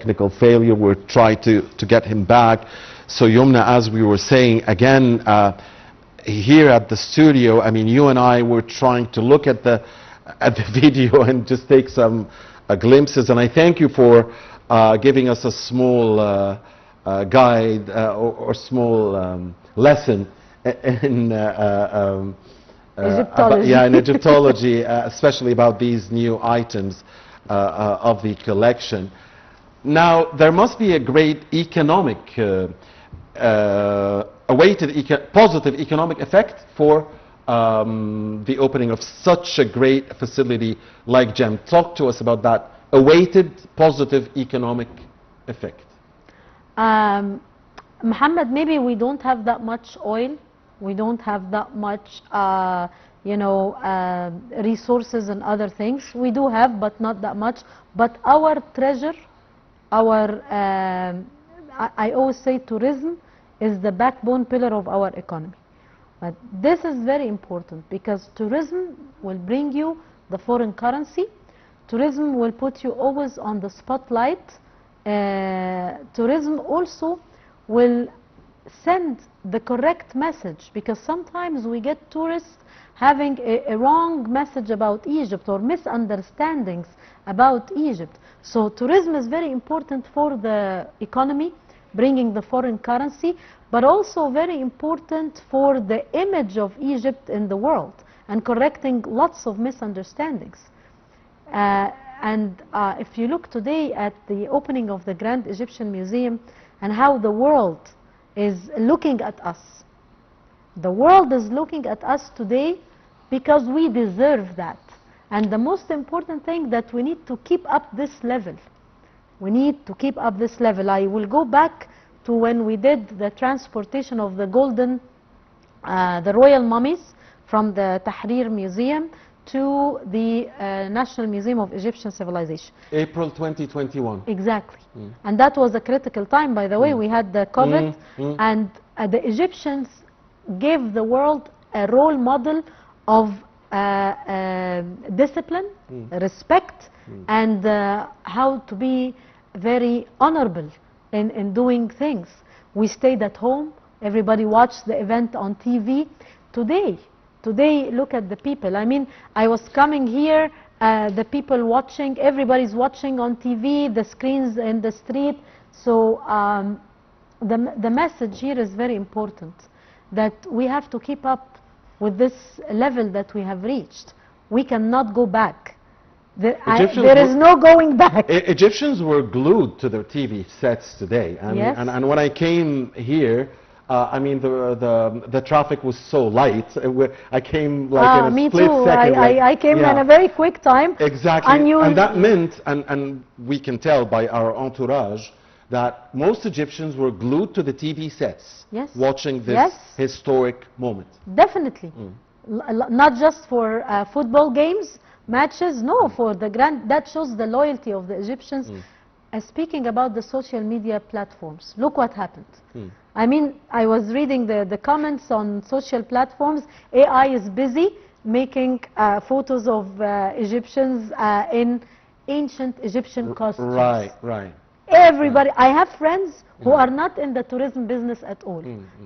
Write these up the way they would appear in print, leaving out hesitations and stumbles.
technical failure. We're trying to get him back. So Yomna, as we were saying, again, here at the studio, I mean, you and I were trying to look at the video and just take some glimpses. And I thank you for giving us a small guide or small lesson in Egyptology. in Egyptology, especially about these new items of the collection. Now, there must be a great economic, positive economic effect for the opening of such a great facility like GEM. Talk to us about that awaited positive economic effect. Mohammed, maybe we don't have that much oil. We don't have that much, resources and other things. We do have, but not that much. But our treasure, I always say tourism is the backbone pillar of our economy. But this is very important because tourism will bring you the foreign currency. Tourism will put you always on the spotlight. Tourism also will send the correct message, because sometimes we get tourists having a wrong message about Egypt or misunderstandings about Egypt. So tourism is very important for the economy, bringing the foreign currency, but also very important for the image of Egypt in the world and correcting lots of misunderstandings. If you look today at the opening of the Grand Egyptian Museum and how the world is looking at us. The world is looking at us today because we deserve that. And the most important thing that we need to keep up this level. We need to keep up this level. I will go back to when we did the transportation of the the royal mummies from the Tahrir Museum to the National Museum of Egyptian Civilization. April 2021. Exactly. And that was a critical time, by the way. We had the COVID, and the Egyptians gave the world a role model of discipline, respect, and how to be very honorable in doing things. We stayed at home. Everybody watched the event on TV. Today, look at the people. I mean, I was coming here, the people watching, everybody's watching on TV, the screens in the street. So the message here is very important, that we have to keep up with this level that we have reached. We cannot go back. There is no going back. Egyptians were glued to their TV sets today. Yes. And when I came here, I mean, the traffic was so light. I came like in a split second. I came in a very quick time. Exactly. And that meant, and we can tell by our entourage, that most Egyptians were glued to the TV sets, watching this historic moment. Definitely. Not just for football games, matches, no, for the that shows the loyalty of the Egyptians. Speaking about the social media platforms, look what happened. I mean, I was reading the comments on social platforms. AI is busy making photos of Egyptians in ancient Egyptian costumes. Right. Everybody, I have friends who are not in the tourism business at all.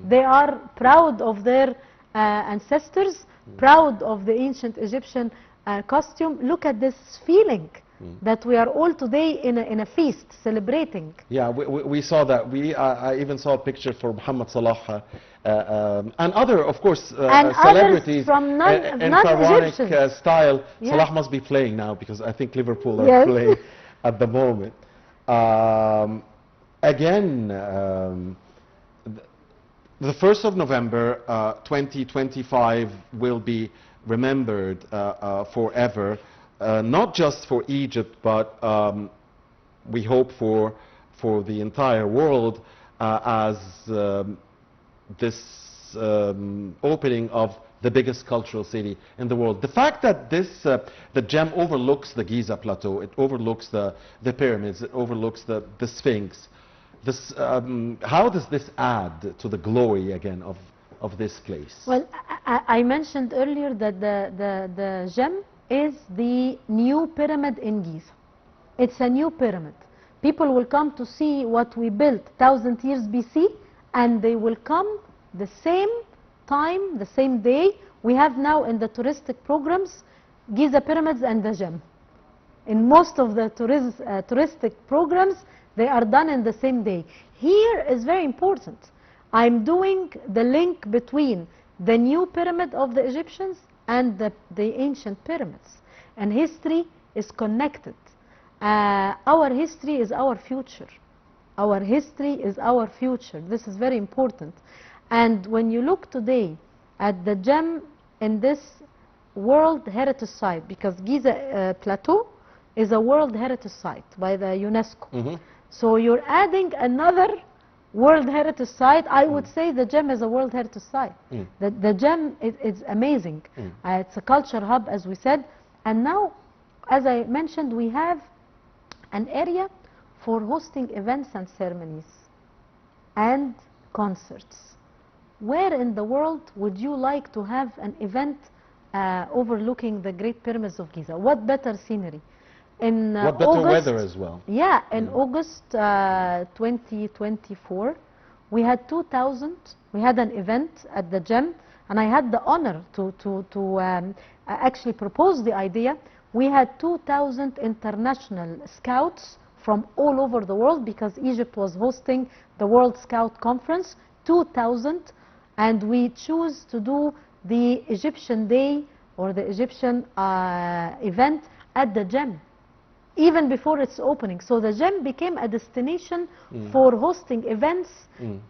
They are proud of their ancestors, proud of the ancient Egyptian costume. Look at this feeling. That we are all today in a feast celebrating. Yeah, we saw that. I even saw a picture for Muhammad Salah and other, of course, celebrities from in pharaonic style. Salah must be playing now because I think Liverpool are playing at the moment. Again, the 1st of November 2025 will be remembered forever. Not just for Egypt, but we hope for the entire world as this opening of the biggest cultural city in the world. The fact that the GEM overlooks the Giza Plateau, it overlooks the pyramids, it overlooks the Sphinx. How does this add to the glory again of this place? Well, I mentioned earlier that the GEM is the new pyramid in Giza. It's a new pyramid. People will come to see what we built 1,000 years BC, and they will come the same time, the same day. We have now in the touristic programs Giza pyramids and the gem. In most of the touristic programs, they are done in the same day. Here is very important. I'm doing the link between the new pyramid of the Egyptians and the ancient pyramids. And history is connected. Our history is our future. Our history is our future. This is very important. And when you look today at the gem in this World Heritage Site, because Giza Plateau is a World Heritage Site by the UNESCO. So you're adding another World Heritage Site. I would say the gem is a World Heritage Site. The gem is amazing. It's a culture hub, as we said. And now, as I mentioned, we have an area for hosting events and ceremonies and concerts. Where in the world would you like to have an event overlooking the Great Pyramids of Giza? What better scenery? In what better August, weather as well? Yeah, in August 2024, we had 2,000. We had an event at the gem, and I had the honor to actually propose the idea. We had 2,000 international scouts from all over the world, because Egypt was hosting the World Scout Conference. 2,000, and we choose to do the Egyptian Day or the Egyptian event at the gem, even before its opening. So the gem became a destination for hosting events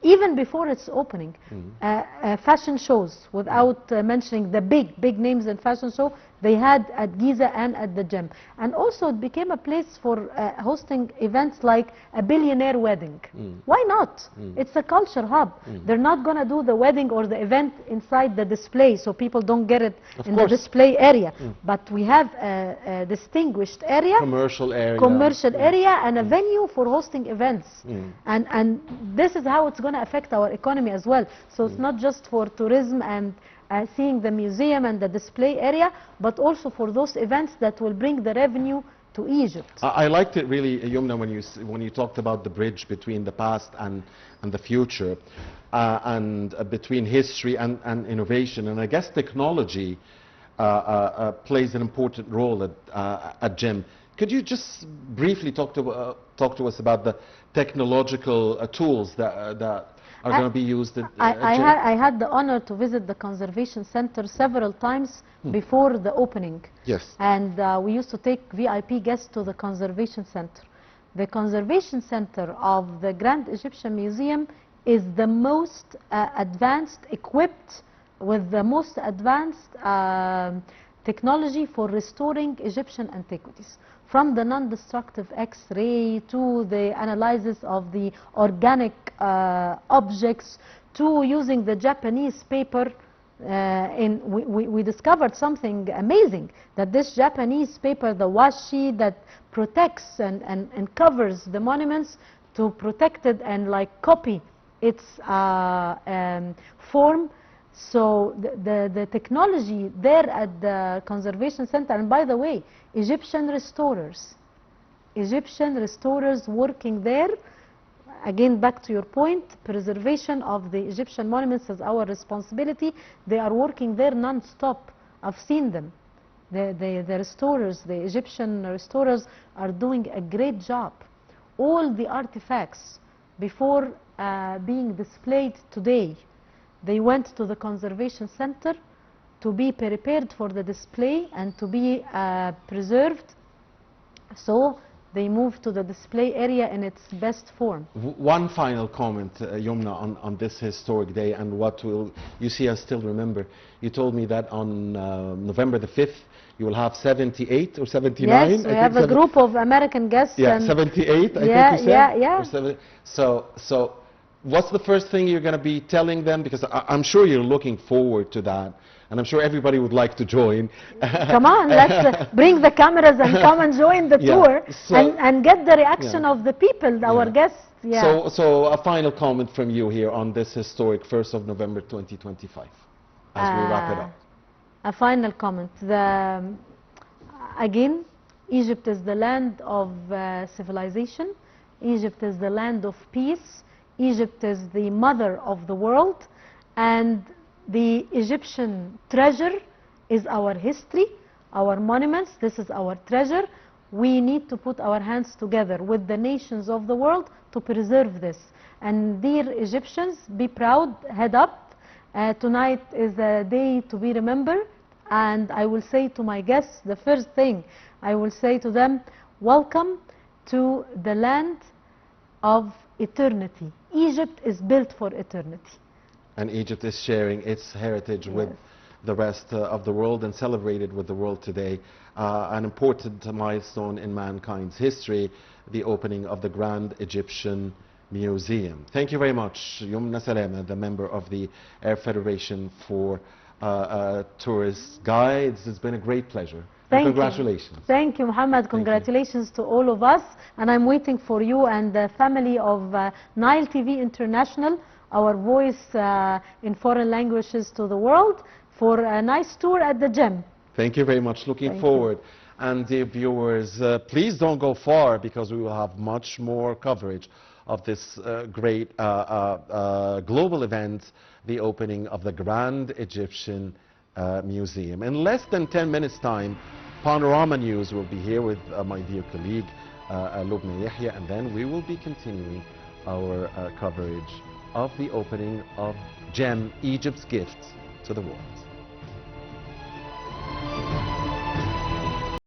even before its opening. Fashion shows, without mentioning the big names in fashion show, they had at Giza and at the gem. And also it became a place for hosting events like a billionaire wedding. Why not? It's a culture hub. They're not going to do the wedding or the event inside the display, so people don't get it in the display area. But we have a distinguished area, commercial area, and a venue for hosting events. And this is how it's going to affect our economy as well. So it's not just for tourism and seeing the museum and the display area, but also for those events that will bring the revenue to Egypt. I liked it really, Yomna, when you talked about the bridge between the past and the future, and between history and innovation. And I guess technology plays an important role at GEM. Could you just briefly talk to us about the technological tools that are going to be used at I had the honor to visit the Conservation Center several times before the opening. Yes. And we used to take VIP guests to the Conservation Center. The Conservation Center of the Grand Egyptian Museum is the most advanced, equipped with the most advanced technology for restoring Egyptian antiquities. From the non-destructive X-ray to the analysis of the organic objects to using the Japanese paper. We discovered something amazing, that this Japanese paper, the washi, that protects and covers the monuments to protect it and like copy its form. So the technology there at the Conservation Center, and by the way, Egyptian restorers working there, again back to your point, preservation of the Egyptian monuments is our responsibility. They are working there non-stop. I've seen them. The restorers, the Egyptian restorers are doing a great job. All the artifacts before being displayed today, they went to the Conservation Center to be prepared for the display and to be preserved. So they moved to the display area in its best form. One final comment, Yomna, on this historic day and what will you see us still remember. You told me that on November the 5th, you will have 78 or 79? Yes, we have a group of American guests. Yeah, 78, I think you said? Yeah. So what's the first thing you're going to be telling them? Because I'm sure you're looking forward to that. And I'm sure everybody would like to join. Come on, let's bring the cameras and come and join the tour and get the reaction of the people, our guests. Yeah. So a final comment from you here on this historic 1st of November 2025 as we wrap it up. A final comment. Again, Egypt is the land of civilization. Egypt is the land of peace. Egypt is the mother of the world, and the Egyptian treasure is our history, our monuments. This is our treasure. We need to put our hands together with the nations of the world to preserve this. And dear Egyptians, be proud, head up. Tonight is a day to be remembered, and I will say to my guests, the first thing I will say to them, welcome to the land of eternity. Egypt is built for eternity. And Egypt is sharing its heritage with the rest of the world and celebrated with the world today. An important milestone in mankind's history, the opening of the Grand Egyptian Museum. Thank you very much, Yomna Salama, the member of the Air Federation for Tourist Guides. It's been a great pleasure. Thank congratulations. You. Thank you, Muhammad. Congratulations to all of us. And I'm waiting for you and the family of Nile TV International, our voice in foreign languages to the world, for a nice tour at the gem. Thank you very much. Looking forward. And dear viewers, please don't go far, because we will have much more coverage of this great global event, the opening of the Grand Egyptian Museum. In less than 10 minutes' time, Panorama News will be here with my dear colleague Lubna Yahya, and then we will be continuing our coverage of the opening of GEM, Egypt's gift to the world.